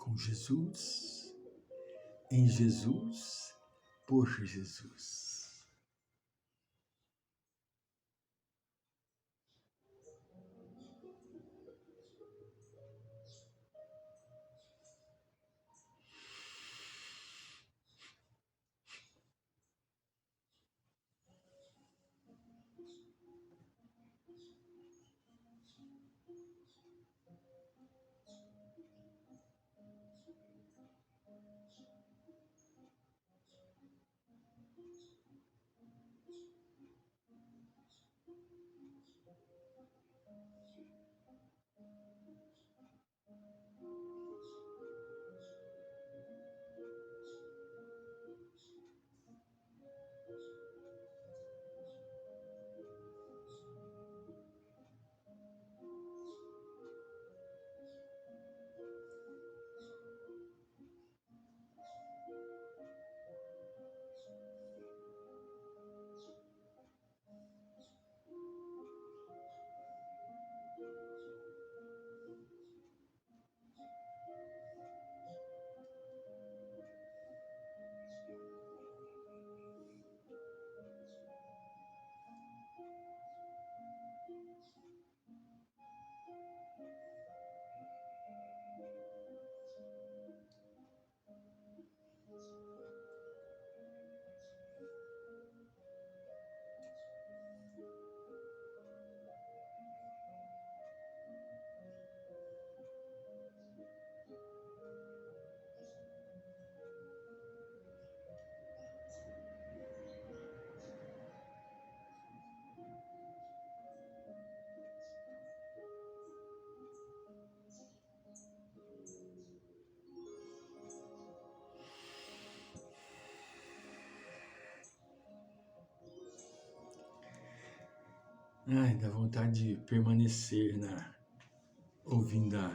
com Jesus, em Jesus, por Jesus. Ai, dá vontade de permanecer ouvindo a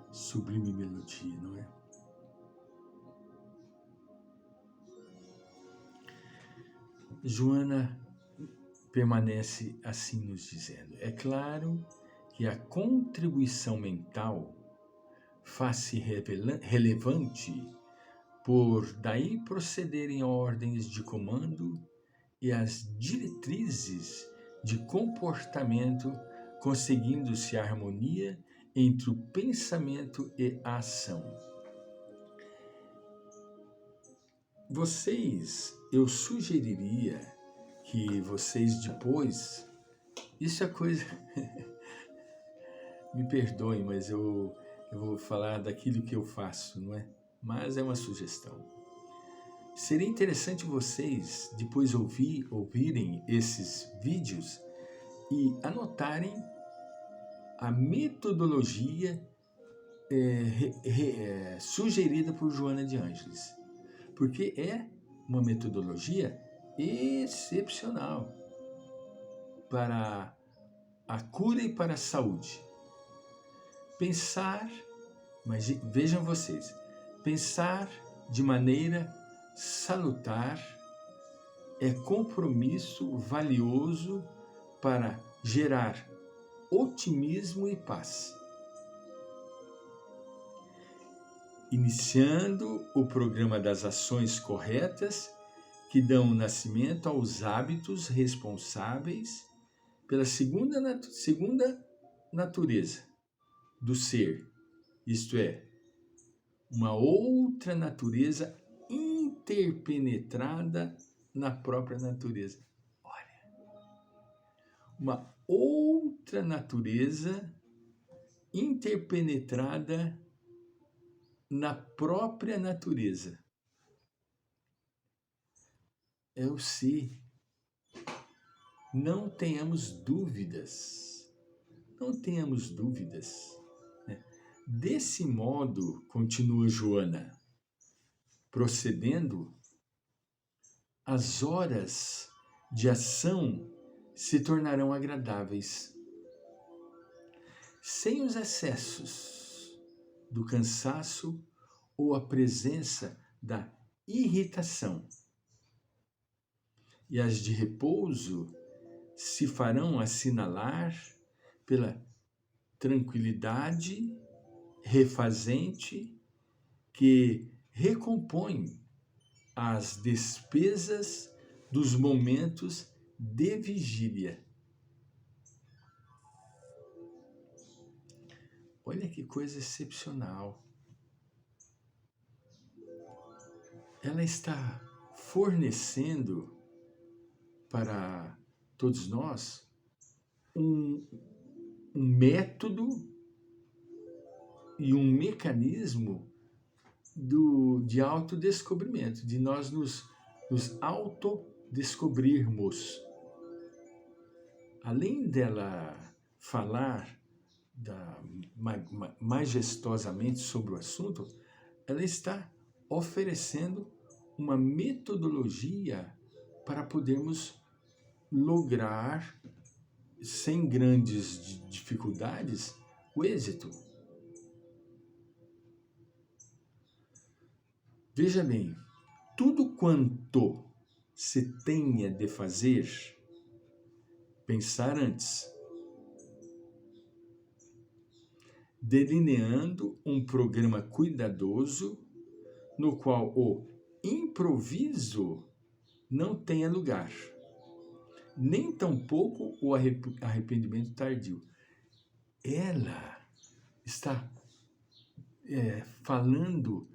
sublime melodia, não é? Joana permanece assim nos dizendo: é claro que a contribuição mental faz-se relevante por daí procederem ordens de comando e as diretrizes de comportamento, conseguindo-se a harmonia entre o pensamento e a ação. Eu sugeriria que vocês depois, isso é coisa, me perdoem, mas eu vou falar daquilo que eu faço, não é? Mas é uma sugestão. Seria interessante vocês depois ouvirem esses vídeos e anotarem a metodologia sugerida por Joana de Ângeles, porque é uma metodologia excepcional para a cura e para a saúde. Pensar, mas vejam vocês, pensar de maneira salutar é compromisso valioso para gerar otimismo e paz. Iniciando o programa das ações corretas que dão nascimento aos hábitos responsáveis pela segunda natureza do ser, isto é, uma outra natureza interpenetrada na própria natureza. Olha, uma outra natureza interpenetrada na própria natureza. É o si. Não tenhamos dúvidas. Não tenhamos dúvidas. Desse modo, continua Joana, procedendo, as horas de ação se tornarão agradáveis, sem os excessos do cansaço ou a presença da irritação. E as de repouso se farão assinalar pela tranquilidade refazente que recompõe as despesas dos momentos de vigília. Olha que coisa excepcional. Ela está fornecendo para todos nós um método e um mecanismo de autodescobrimento, de nós nos autodescobrirmos. Além dela falar majestosamente sobre o assunto, ela está oferecendo uma metodologia para podermos lograr, sem grandes dificuldades, o êxito. Veja bem, tudo quanto se tenha de fazer, pensar antes, delineando um programa cuidadoso no qual o improviso não tenha lugar, nem tampouco o arrependimento tardio. Ela está falando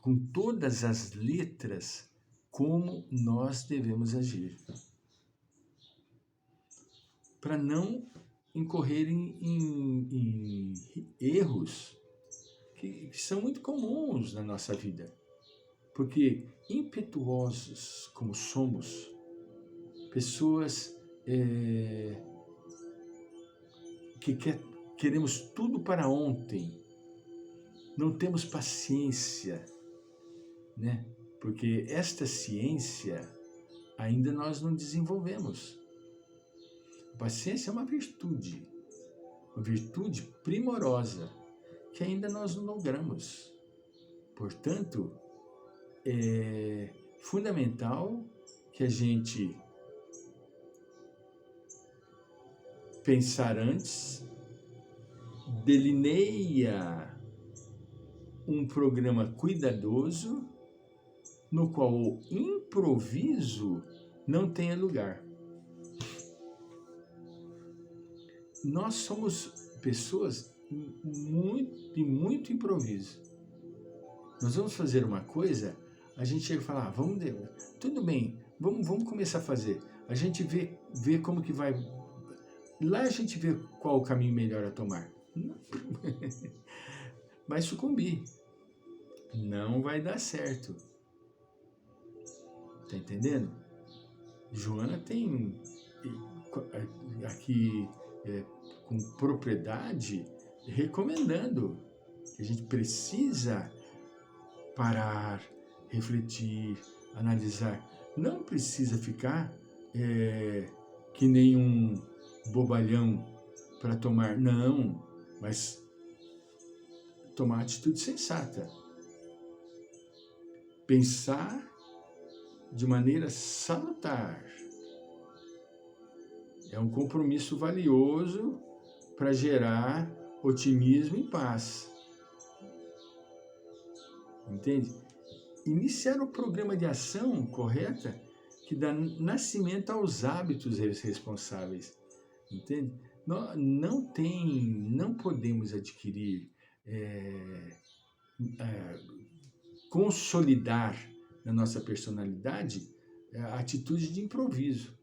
com todas as letras como nós devemos agir, para não incorrer em erros que são muito comuns na nossa vida. Porque impetuosos como somos, pessoas que queremos tudo para ontem, não temos paciência, né? Porque esta ciência ainda nós não desenvolvemos. A paciência é uma virtude primorosa, que ainda nós não logramos. Portanto, é fundamental que a gente pensar antes, delineia um programa cuidadoso no qual o improviso não tenha lugar. Nós somos pessoas de muito improviso. Nós vamos fazer uma coisa, a gente chega e fala, tudo bem, vamos começar a fazer. A gente vê como que vai. Lá a gente vê qual o caminho melhor a tomar. Vai sucumbir. Não vai dar certo. Tá entendendo? Joana tem aqui com propriedade recomendando que a gente precisa parar, refletir, analisar. Não precisa ficar que nem um bobalhão para tomar, não, mas tomar atitude sensata. Pensar de maneira salutar. É um compromisso valioso para gerar otimismo e paz. Entende? Iniciar o programa de ação correta que dá nascimento aos hábitos responsáveis. Entende? Não podemos adquirir, consolidar na nossa personalidade a atitude de improviso.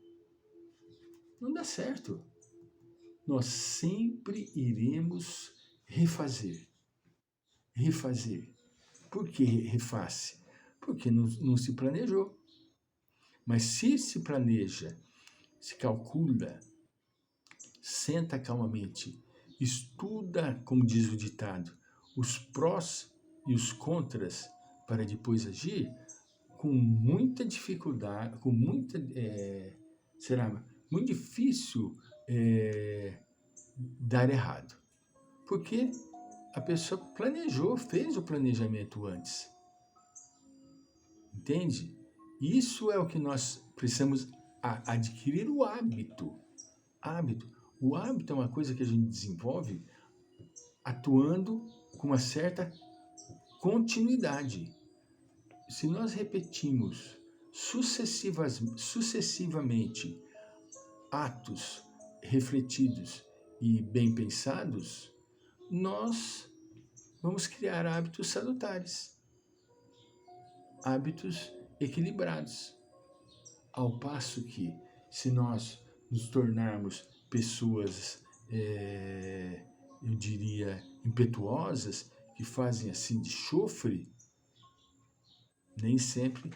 Não dá certo. Nós sempre iremos refazer. Por que reface? Porque não se planejou. Mas se planeja, se calcula, senta calmamente, estuda, como diz o ditado, os prós e os contras para depois agir, com muita dificuldade, será muito difícil dar errado. Porque a pessoa planejou, fez o planejamento antes. Entende? Isso é o que nós precisamos adquirir, o hábito. O hábito é uma coisa que a gente desenvolve atuando com uma certa continuidade. Se nós repetimos sucessivamente atos refletidos e bem pensados, nós vamos criar hábitos salutares, hábitos equilibrados. Ao passo que, se nós nos tornarmos pessoas, eu diria, impetuosas, que fazem assim de chofre, nem sempre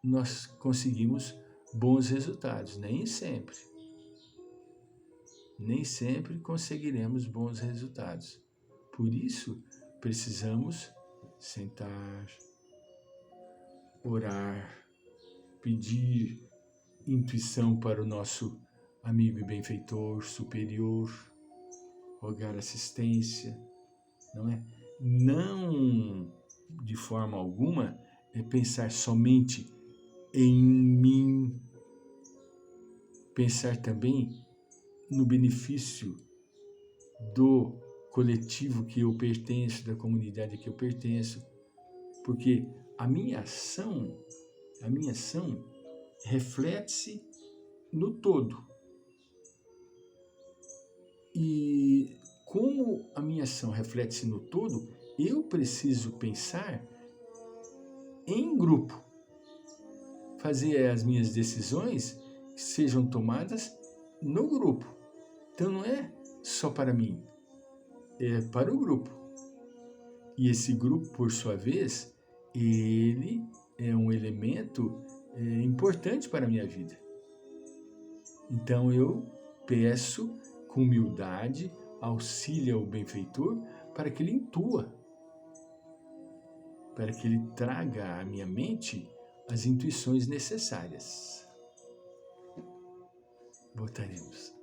nós conseguimos bons resultados, nem sempre. Nem sempre conseguiremos bons resultados. Por isso, precisamos sentar, orar, pedir intuição para o nosso amigo e benfeitor superior, rogar assistência, não é? Não, de forma alguma, pensar somente em mim, pensar também no benefício do coletivo que eu pertenço, da comunidade que eu pertenço, porque a minha ação reflete-se no todo. E como a minha ação reflete-se no todo, eu preciso pensar em grupo, fazer as minhas decisões que sejam tomadas no grupo. Então não é só para mim, é para o grupo. E esse grupo, por sua vez, ele é um elemento importante para a minha vida. Então eu peço com humildade auxílio ao benfeitor para que ele intua, para que ele traga à minha mente as intuições necessárias. Voltaremos.